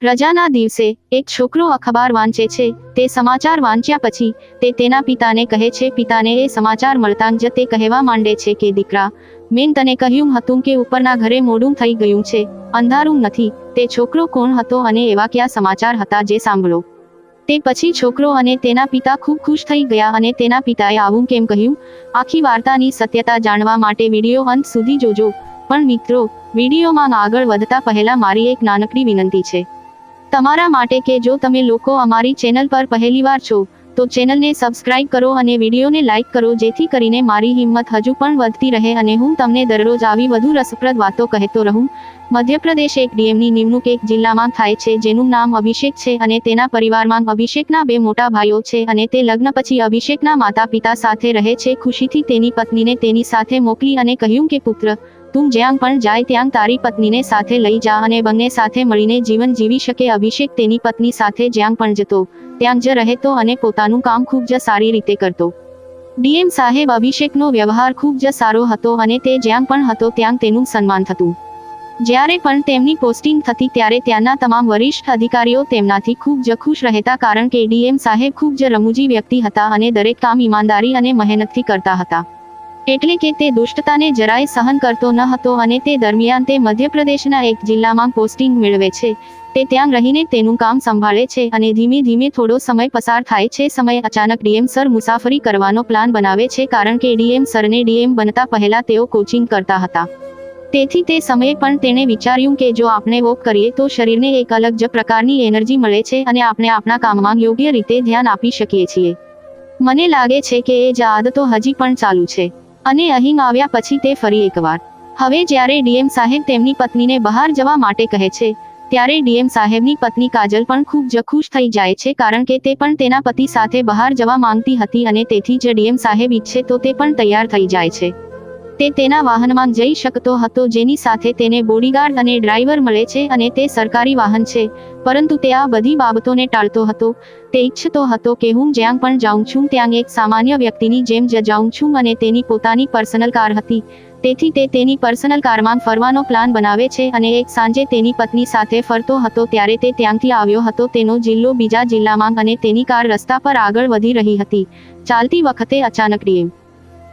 રજાના દિવસે એક છોકરો અખબાર વાંચે છે। તે સમાચાર વાંચ્યા પછી તે તેના પિતાને કહે છે। પિતાને એ સમાચાર મળતાં જ તે કહેવા માંડે છે કે દીકરા, મેં તને કહ્યું હતું કે ઉપરના ઘરે મોડું થઈ ગયું છે, અંધારું નથી। તે છોકરો કોણ હતો અને એવા કયા સમાચાર હતા જે સાંભળો। તે પછી છોકરો અને તેના પિતા ખૂબ ખુશ થઈ ગયા અને તેના પિતાએ આવું કેમ કહ્યું, આખી વાર્તાની સત્યતા જાણવા માટે વિડીયો અંત સુધી જોજો। પણ મિત્રો, વિડીયોમાં આગળ વધતા પહેલા મારી એક નાનકડી વિનંતી છે તમારા માટે કે જો તમે લોકો અમારી ચેનલ પર પહેલીવાર છો તો ચેનલને સબસ્ક્રાઇબ કરો અને વિડીયોને લાઇક કરો જેથી કરીને મારી હિંમત હજુ પણ વધતી રહે અને હું તમને દરરોજ આવી વધુ રસપ્રદ વાતો કહેતો રહું। મધ્યપ્રદેશ એક ડીએમની નિમણૂક એક જિલ્લામાં થાય છે જેનું નામ અભિષેક છે અને તેના પરિવારમાં અભિષેકના બે મોટા ભાઈઓ છે અને તે લગ્ન પછી અભિષેકના માતા પિતા સાથે રહે છે। ખુશીથી તેની પત્નીને તેની સાથે મોકલી અને કહ્યું કે પુત્ર, તું જ્યાં પણ જાય ત્યાં તારી પત્નીને સાથે લઈ જા અને બંને સાથે મળીને જીવન જીવી શકે। અભિષેક તેની પત્ની સાથે જ્યાં પણ જતો ત્યાં જ રહેતો અને પોતાનું કામ ખૂબ જ સારી રીતે કરતો। ડીએમ સાહેબ અભિષેકનો વ્યવહાર ખૂબ જ સારો હતો અને તે જ્યાં પણ હતો ત્યાં તેનું સન્માન થતું। જ્યારે પણ તેમની પોસ્ટિંગ થતી ત્યારે ત્યાંના તમામ વરિષ્ઠ અધિકારીઓ તેમનાથી ખૂબ જ ખુશ રહેતા કારણ કે ડીએમ સાહેબ ખૂબ જ રમૂજી વ્યક્તિ હતા અને દરેક કામ ઈમાનદારી અને મહેનતથી કરતા હતા। એટલે કે તે દુષ્ટતાને જરાય સહન કરતો ન હતો અને તે દરમિયાન તે મધ્યપ્રદેશના એક જિલ્લામાં પોસ્ટિંગ મેળવે છે। તે ત્યાં રહીને તેનું કામ સંભાળે છે અને ધીમે ધીમે થોડો સમય પસાર થાય છે। સમય અચાનક ડીએમ સર મુસાફરી કરવાનો પ્લાન બનાવે છે કારણ કે ડીએમ સરને ડીએમ બનતા પહેલા તેઓ કોચિંગ કરતા હતા। તેથી તે સમયે પણ તેણે વિચાર્યું કે જો આપણે વોક કરીએ તો શરીરને એક અલગ જ પ્રકારની એનર્જી મળે છે અને આપણે આપણા કામમાં યોગ્ય રીતે ધ્યાન આપી શકીએ છીએ। મને લાગે છે કે એ જ આદતો હજી પણ ચાલુ છે અને અહીં આવ્યા પછી તે ફરી એકવાર। હવે જ્યારે ડીએમ સાહેબ તેમની પત્નીને બહાર જવા માટે કહે છે ત્યારે ડીએમ સાહેબની પત્ની કાજલ પણ ખૂબ જ ખુશ થઈ જાય છે કારણ કે તે પણ તેના પતિ સાથે બહાર જવા માંગતી હતી અને તેથી જ ડીએમ સાહેબ ઈચ્છે તો તે પણ તૈયાર થઈ જાય છે। તે તેના વાહનમાં જઈ શકતો હતો જેની સાથે તેને બોડીગાર્ડ અને ડ્રાઈવર મળે છે અને તે સરકારી વાહન છે, પરંતુ તે આ બધી બાબતોને ટાળતો હતો। તે ઈચ્છતો હતો કે હું જ્યાં પણ જાઉં છું ત્યાં એક સામાન્ય વ્યક્તિની જેમ જ જાઉં છું અને તેની પોતાની પર્સનલ કાર હતી। તેથી તે તેની પર્સનલ કારમાં ફરવાનો પ્લાન બનાવે છે અને એક સાંજે તેની પત્ની સાથે ફરતો હતો ત્યારે તે ત્યાંથી આવ્યો હતો તેનો જિલ્લો બીજા જિલ્લામાં અને તેની કાર રસ્તા પર આગળ વધી રહી હતી। ચાલતી વખતે અચાનક ડીએમ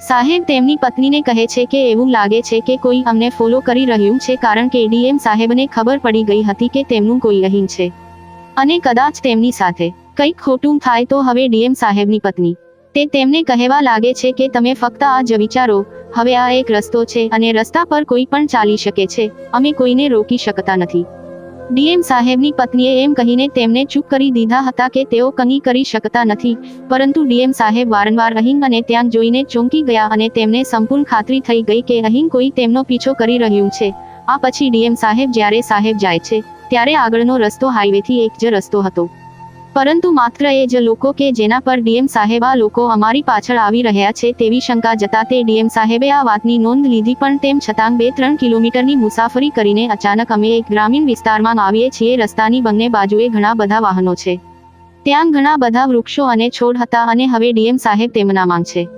સાહેબ તેમની પત્નીને કહે છે કે એવું લાગે છે કે કોઈ અમને ફોલો કરી રહ્યું છે કારણ કે ડીએમ સાહેબને ખબર પડી ગઈ હતી કે તેમનું કોઈ અહીં છે અને કદાચ તેમની સાથે કંઈક ખોટું થાય તો હવે ડીએમ સાહેબની પત્ની તે તેમને કહેવા લાગે છે કે તમે ફક્ત આ જ વિચારો, હવે આ એક રસ્તો છે અને રસ્તા પર કોઈ પણ ચાલી શકે છે, અમે કોઈને રોકી શકતા નથી। ડીએમ સાહેબની પત્નીએ એમ કહીને તેમને ચૂપ કરી દીધા હતા કે તેઓ કંઈ કરી શકતા નથી, પરંતુ ડીએમ સાહેબ વારંવાર અહીં અને ત્યાં જોઈને ચોંકી ગયા અને તેમને સંપૂર્ણ ખાતરી થઈ ગઈ કે અહીં કોઈ તેમનો પીછો કરી રહ્યું છે। આ પછી ડીએમ સાહેબ જ્યારે સાહેબ જાય છે ત્યારે આગળનો રસ્તો હાઈવેથી એક જ રસ્તો હતો, પરંતુ માત્ર એ જ લોકો કે જેના પર ડીએમ સાહેબ આ લોકો અમારી પાછળ આવી રહ્યા છે તેવી શંકા જતા તે ડીએમ સાહેબે આ વાતની નોંધ લીધી પણ તેમ છતાં 2-3 કિલોમીટરની મુસાફરી કરીને અચાનક અમે એક ગ્રામીણ વિસ્તારમાં આવીએ છીએ। રસ્તાની બંને બાજુએ ઘણા બધા વાહનો છે, ત્યાં ઘણા બધા વૃક્ષો અને છોડ હતા અને હવે ડીએમ સાહેબ તેમનામાં છે।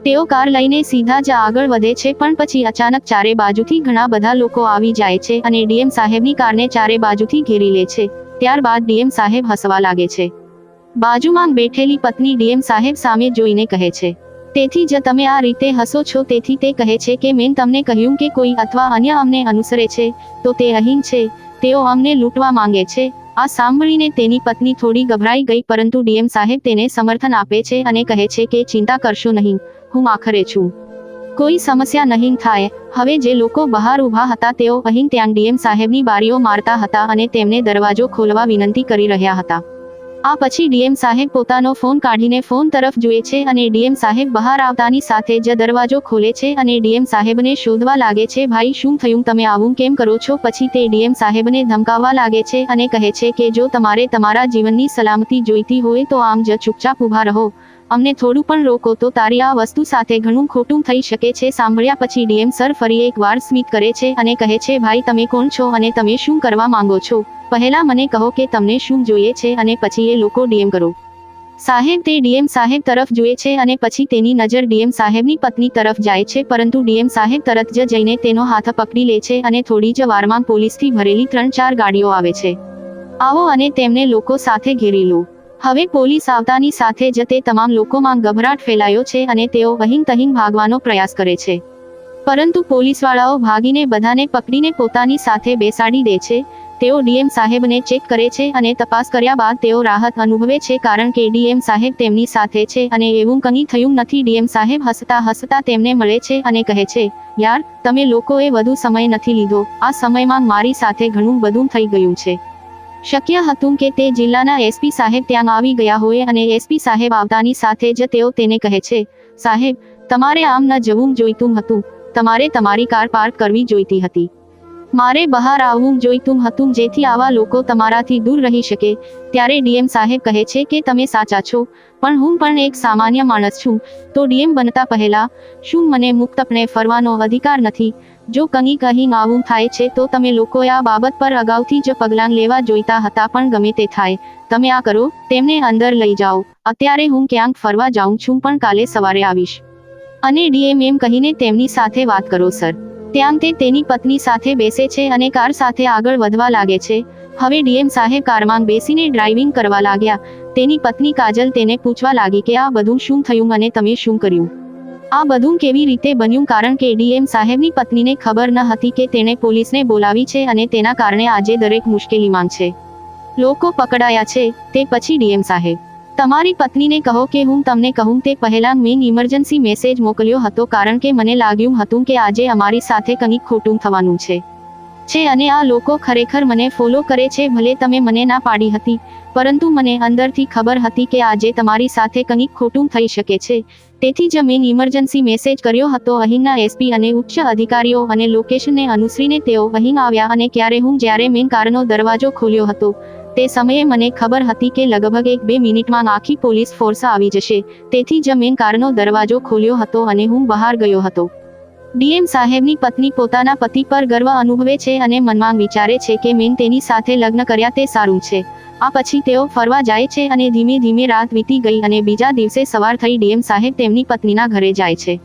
તેઓ કાર લઈને સીધા જ આગળ વધે છે પણ પછી અચાનક ચારે બાજુથી ઘણા બધા લોકો આવી જાય છે અને ડીએમ સાહેબની કારને ચારે બાજુથી ઘેરી લે છે। ત્યારબાદ ડીએમ સાહેબ હસવા લાગે છે। બાજુમાં બેઠેલી પત્ની ડીએમ સાહેબ સામે જોઈને કહે છે, તેથી જ તમે આ રીતે હસો છો? તેથી તે કહે છે કે મેં તમને કહ્યું કે કોઈ અથવા અન્ય અમને અનુસરે છે તો તે અહીં છે, તેઓ અમને લૂંટવા માંગે છે। આ સાંભળીને તેની પત્ની થોડી ગભરાઈ ગઈ પરંતુ ડીએમ સાહેબ તેને સમર્થન આપે છે અને કહે છે કે ચિંતા કરશો નહીં, હું આખરે છું, કોઈ સમસ્યા નહીં થાય। હવે જે લોકો બહાર ઊભા હતા તેઓ અહીં ત્યાં ડીએમ સાહેબની બારીઓ મારતા હતા અને તેમને દરવાજો ખોલવા વિનંતી કરી રહ્યા હતા। આ પછી ડીએમ સાહેબ પોતાનો ફોન કાઢીને ફોન તરફ જુએ છે અને ડીએમ સાહેબ બહાર આવતાની સાથે જ દરવાજો ખોલે છે અને ડીએમ સાહેબને શોધવા લાગે છે, ભાઈ શું થયું, તમે આવું કેમ કરો છો? પછી તે ડીએમ સાહેબને ધમકાવવા લાગે છે અને કહે છે કે જો તમારે તમારા જીવનની સલામતી જોઈતી હોય તો આમ જ ચૂપચાપ ઊભા રહો, અમને થોડું પણ રોકો તો તારી આ વસ્તુ સાથે ઘણું ખોટું થઈ શકે છે। સાંભળ્યા પછી ડીએમ સર ફરી એકવાર સ્મિત કરે છે અને કહે છે, ભાઈ તમે કોણ છો અને તમે શું કરવા માંગો છો? પહેલા મને કહો કે તમને શું જોઈએ છે અને પછી એ લોકો ડીએમ કરો સાહેબ તે ડીએમ સાહેબ તરફ જુએ છે અને પછી તેની નજર ડીએમ સાહેબની પત્ની તરફ જાય છે, પરંતુ ડીએમ સાહેબ તરત જ જઈને તેનો હાથ પકડી લે છે અને થોડી જ વારમાં પોલીસથી ભરેલી 3-4 ગાડીઓ આવે છે। આવો અને તેમને લોકો સાથે ઘેરી લો. હવે પોલીસ આવતાની સાથે જ તે તમામ લોકોમાં ગભરાટ ફેલાયો છે અને તેઓ અહીં તહીં ભાગવાનો પ્રયાસ કરે છે. પરંતુ પોલીસવાળાઓ ભાગીને બધાને પકડીને પોતાની સાથે બેસાડી દે છે. તેઓ ડીએમ સાહેબને ચેક કરે છે અને તપાસ કર્યા બાદ તેઓ રાહત અનુભવે છે કારણ કે ડીએમ સાહેબ તેમની સાથે છે અને એવું કંઈ થયું નથી. ડીએમ સાહેબ હસતા હસતા તેમને મળે છે અને કહે છે, યાર, તમે લોકોએ વધુ સમય નથી લીધો. આ સમયમાં મારી સાથે ઘણું બધું થઈ ગયું છે. શક્ય હતું કે તે જિલ્લાના એસપી સાહેબ ત્યાં આવી ગયા હોય અને એસપી સાહેબ આવતાની સાથે જ તેઓ તેને કહે છે, સાહેબ, તમારે આમ ન જવું જોઈતું હતું. તમારે તમારી કાર પાર્ક કરવી જોઈતી હતી. મારે બહાર આવવું જોઈતું હતું જેથી આવા લોકો તમારાથી દૂર રહી શકે. ત્યારે ડીએમ સાહેબ કહે છે કે તમે સાચા છો, પણ હું પણ એક સામાન્ય માણસ છું. તો ડીએમ બનતા પહેલા શું મને મુક્તપણે ફરવાનો અધિકાર નથી? જો કંઈક અહીં આવું થાય છે તો તમે લોકોએ આ બાબત પર અગાઉથી જ પગલાં લેવા જોઈતા હતા. પણ ગમે તે થાય, તમે આ કરો, તેમને અંદર લઈ જાઓ. અત્યારે હું ક્યાંક ફરવા જાઉં છું પણ કાલે સવારે આવીશ. અને ડીએમ એમ કહીને તેમની સાથે વાત કરો સર. ત્યાં તે તેની પત્ની સાથે બેસે છે અને કાર સાથે આગળ વધવા લાગે છે. હવે ડીએમ સાહેબ કારમાં બેસીને ડ્રાઇવિંગ કરવા લાગ્યા. તેની પત્ની કાજલ તેને પૂછવા લાગી કે આ બધું શું થયું અને તમે શું કર્યું? આ બધું કેવી રીતે બન્યું? કારણ કે ડીએમ સાહેબની પત્નીને ખબર ન હતી કે તેણે પોલીસને બોલાવી છે અને તેના કારણે આજે દરેક મુશ્કેલીમાં છે. લોકો પકડાયા છે. તે પછી ડીએમ સાહેબ, તમારી પત્નીને કહો કે હું તમને કહું તે પહેલાં મેં ઇમરજન્સી મેસેજ મોકલ્યો હતો કારણ કે મને લાગ્યું હતું કે આજે અમારી સાથે કંઈક ખોટું થવાનું છે અને આ લોકો ખરેખર મને ફોલો કરે છે. ભલે તમે મને ના પાડી હતી, પરંતુ મને અંદરથી ખબર હતી કે આજે તમારી સાથે કંઈક ખોટું થઈ શકે છે. તેથી જ મેં ઇમરજન્સી મેસેજ કર્યો હતો. અહીંના એસપી અને ઉચ્ચ અધિકારીઓ અને લોકેશનને અનુસરીને તેઓ અહીં આવ્યા અને જ્યારે મેં કારનો દરવાજો ખોલ્યો હતો તે સમયે મને ખબર હતી કે લગભગ 1-2 મિનિટમાં આખી પોલીસ ફોર્સ આવી જશે. તેથી જ મેં કારનો દરવાજો ખોલ્યો હતો અને હું બહાર ગયો હતો. ડીએમ સાહેબની પત્ની પોતાના પતિ પર ગર્વ અનુભવે છે અને મનમાં વિચારે છે કે મેં તેની સાથે લગ્ન કર્યા તે સારું છે. આ પછી તેઓ ફરવા જાય છે અને ધીમે ધીમે રાત વીતી ગઈ અને બીજા દિવસે સવાર થઈ. ડીએમ સાહેબ તેમની પત્નીના ઘરે જાય છે.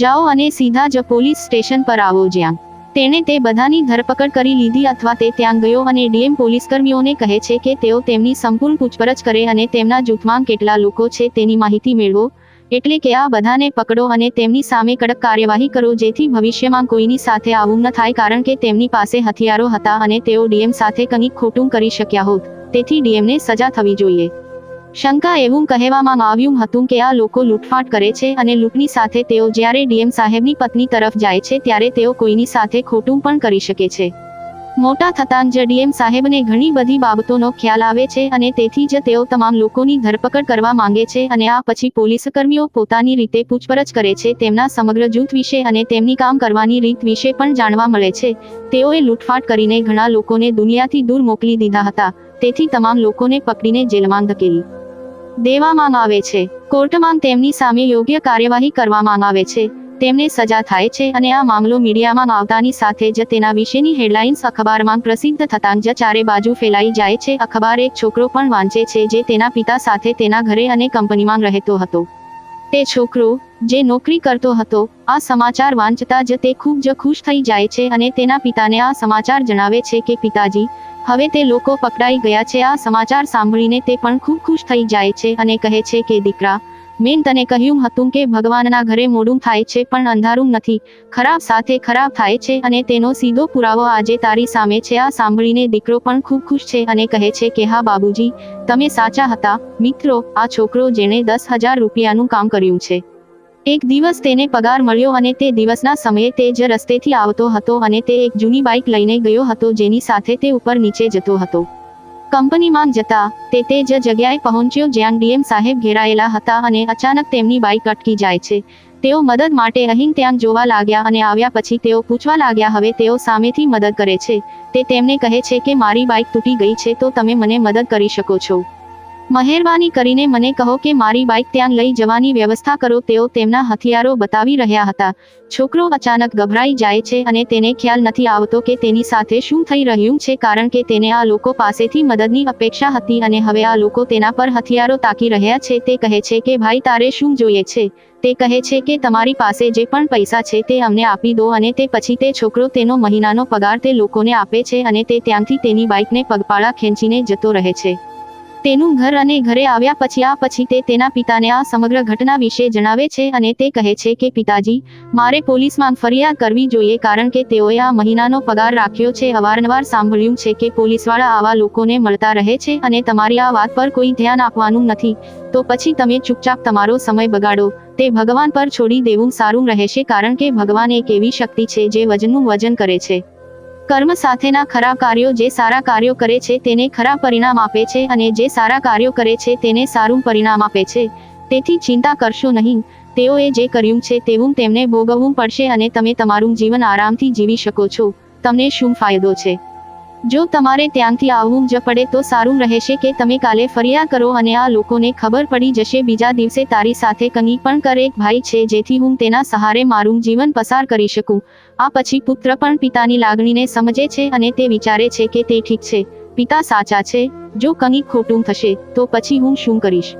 જાઓ અને સીધા જ પોલીસ સ્ટેશન પર આવો જ્યાં તેણે તે બધાની ધરપકડ કરી લીધી અથવા તે ત્યાં ગયો અને ડીએમ પોલીસકર્મીઓને કહે છે કે તેઓ તેમની સંપૂર્ણ પૂછપરછ કરે અને તેમના જૂથમાં કેટલા લોકો છે તેની માહિતી મેળવો. એટલે કે આ બધાને પકડો અને તેમની સામે કડક કાર્યવાહી કરો જેથી ભવિષ્યમાં કોઈની સાથે આવું ન થાય કારણ કે તેમની પાસે હથિયારો હતા અને તેઓ ડીએમ સાથે કંઈક ખોટું કરી શક્યા હોત. તેથી ડીએમને સજા થવી જોઈએ. શંકા એવું કહેવામાં આવ્યું હતું કે આ લોકો લૂંટફાટ કરે છે અને લૂંટની સાથે તેઓ જ્યારે ડીએમ સાહેબની પત્ની તરફ જાય છે ત્યારે તેઓ કોઈની સાથે ખોટું પણ કરી શકે છે. મોટા થતાં જ ડીએમ સાહેબને ઘણી બધી બાબતોનો ખ્યાલ આવે છે અને તેથી જ તેઓ તમામ લોકોની ધરપકડ કરવા માંગે છે અને આ પછી પોલીસકર્મીઓ પોતાની રીતે પૂછપરછ કરે છે તેમના સમગ્ર જૂથ વિશે અને તેમની કામ કરવાની રીત વિશે પણ જાણવા મળે છે. તેઓએ લૂંટફાટ કરીને ઘણા લોકોને દુનિયાથી દૂર મોકલી દીધા હતા. તેથી તમામ લોકોને પકડીને જેલમાં ધકેલી દેવામાં આવે છે. કોર્ટમાં તેમની સામે યોગ્ય કાર્યવાહી કરવામાં આવે છે. તેમને સજા થાય છે અને આ મામલો મીડિયામાં આવતાની સાથે જ તેના વિશેની હેડલાઇન્સ અખબારમાં પ્રસિદ્ધ થતાં જ ચારે બાજુ ફેલાઈ જાય છે. અખબાર એક છોકરો પણ વાંચે છે જે તેના પિતા સાથે તેના ઘરે અને કંપનીમાં રહેતો હતો. તે છોકરો જે નોકરી કરતો હતો આ સમાચાર વાંચતા જ તે ખૂબ જ ખુશ થઈ જાય છે અને તેના પિતાને આ સમાચાર જણાવે છે કે પિતાજી, હવે તે લોકો પકડાઈ ગયા છે. આ સમાચાર સાંભળીને તે પણ ખૂબ ખુશ થઈ જાય છે અને કહે છે કે દીકરા, મેં તને કહ્યું હતું કે ભગવાનના ઘરે મોડું થાય છે પણ અંધારું નથી. ખરાબ સાથે ખરાબ થાય છે અને તેનો સીધો પુરાવો આજે તારી સામે છે. આ સાંભળીને દીકરો પણ ખૂબ ખુશ છે અને કહે છે કે હા બાબુજી, તમે સાચા હતા. મિત્રો, આ છોકરો જેણે 10,000 રૂપિયાનું કામ કર્યું છે. એક દિવસ તેને પગાર મળ્યો અને તે દિવસના સમયે તે જ રસ્તેથી આવતો હતો અને તે એક જૂની બાઇક લઈને ગયો હતો જેની સાથે તે ઉપર નીચે જતો હતો. કંપનીમાં જતા તે જ જગ્યાએ પહોંચ્યો જ્યાં ડીએમ સાહેબ ઘેરાયેલા હતા અને અચાનક તેમની બાઇક અટકી જાય છે. તેઓ મદદ માટે અહીં ત્યાં જોવા લાગ્યા અને આવ્યા પછી તેઓ પૂછવા લાગ્યા. હવે તેઓ સામેથી મદદ કરે છે. તે તેમને કહે છે કે મારી બાઇક તૂટી ગઈ છે તો તમે મને મદદ કરી શકો છો. મહેરબાની કરીને મને કહો કે મારી બાઇક ત્યાં લઈ જવાની વ્યવસ્થા કરો. તેઓ તેમના હથિયારો બતાવી રહ્યા હતા. છોકરો અચાનક ગભરાઈ જાય છે અને તેને ખ્યાલ નથી આવતો કે તેની સાથે શું થઈ રહ્યું છે કારણ કે તેને આ લોકો પાસેથી મદદની અપેક્ષા હતી અને હવે આ લોકો તેના પર હથિયારો તાકી રહ્યા છે. તે કહે છે કે ભાઈ તારે શું જોઈએ છે? તે કહે છે કે તમારી પાસે જે પણ પૈસા છે તે અમને આપી દો અને તે પછી તે છોકરો તેનો મહિનાનો પગાર તે લોકોને આપે છે અને તે ત્યાંથી તેની બાઇકને પગપાળા ખેંચીને જતો રહે છે તેનું ઘર અને ઘરે આવ્યા પછી તે તેના પિતાને આ સમગ્ર ઘટના વિશે જણાવે છે અને તે કહે છે કે પિતાજી, મારે પોલીસમાં ફરિયાદ કરવી જોઈએ કારણ કે તેઓએ આ મહિનાનો પગાર રાખ્યો છે. અવારનવાર સાંભળ્યું છે કે પોલીસવાળા આવા લોકોને મળતા રહે છે અને તમારી આ વાત પર કોઈ ધ્યાન આપવાનું નથી, તો પછી તમે ચૂપચાપ તમારો સમય બગાડો. તે ભગવાન પર છોડી દેવું સારું રહેશે કારણ કે ભગવાન એક એવી શક્તિ છે જે વજનનું વજન કરે છે. કર્મ સાથેના ખરાબ કાર્યો જે સારા કાર્યો કરે છે તેને ખરાબ પરિણામ આપે છે અને જે સારા કાર્યો કરે છે તેને સારું પરિણામ આપે છે. તેથી ચિંતા કરશો નહીં. તેઓએ જે કર્યું છે તેવું તેમને ભોગવવું પડશે અને તમે તમારું જીવન આરામથી જીવી શકો છો. તમને શું ફાયદો છે? જો તમારે ત્યાંથી આવવું જ પડે તો સારું રહેશે કે તમે કાલે ફરિયાદ કરો અને આ લોકોને ખબર પડી જશે. બીજા દિવસે તારી સાથે કંઈ પણ કર. એક ભાઈ છે જેથી હું તેના સહારે મારું જીવન પસાર કરી શકું. આ પછી પુત્ર પણ પિતાની લાગણીને સમજે છે અને તે વિચારે છે કે તે ઠીક છે, પિતા સાચા છે. જો કંઈક ખોટું થશે તો પછી હું શું કરીશ?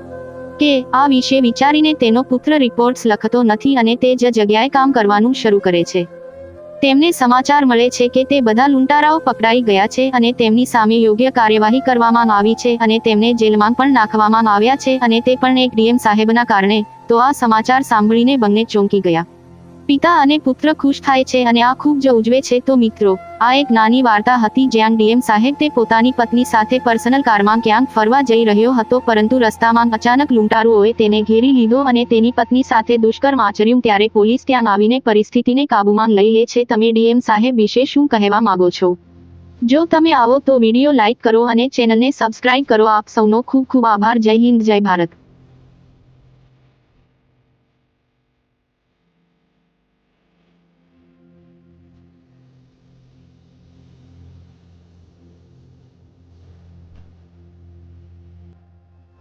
કે આ વિશે વિચારીને તેનો પુત્ર રિપોર્ટ્સ લખતો નથી અને તે જ જગ્યાએ કામ કરવાનું શરૂ કરે છે. તેમને સમાચાર મળે છે કે તે બધા લૂંટારાઓ પકડાઈ ગયા છે અને તેમની સામે યોગ્ય કાર્યવાહી કરવામાં આવી છે અને તેમને જેલમાં પણ નાખવામાં આવ્યા છે અને તે પણ એક ડીએમ સાહેબના કારણે. તો આ સમાચાર સાંભળીને બંને ચોંકી ગયા. પિતા અને પુત્ર ખુશ થાય છે અને આ ખૂબ જ ઉજવે છે. તો મિત્રો, આ એક નાની વાર્તા હતી જ્યાં ડીએમ સાહેબ તે પોતાની પત્ની સાથે પર્સનલ કારમાં ક્યાંક ફરવા જઈ રહ્યો હતો પરંતુ રસ્તામાં અચાનક લૂંટારુઓએ તેને ઘેરી લીધો અને તેની પત્ની સાથે દુષ્કર્મ આચર્યું. ત્યારે પોલીસ ત્યાં આવીને પરિસ્થિતિને કાબૂમાં લઈ લે છે. તમે ડીએમ સાહેબ વિશે શું કહેવા માંગો છો? જો તમે આવો તો વિડીયો લાઈક કરો અને ચેનલને સબસ્ક્રાઇબ કરો. આપ સૌનો ખૂબ ખૂબ આભાર. જય હિન્દ, જય ભારત.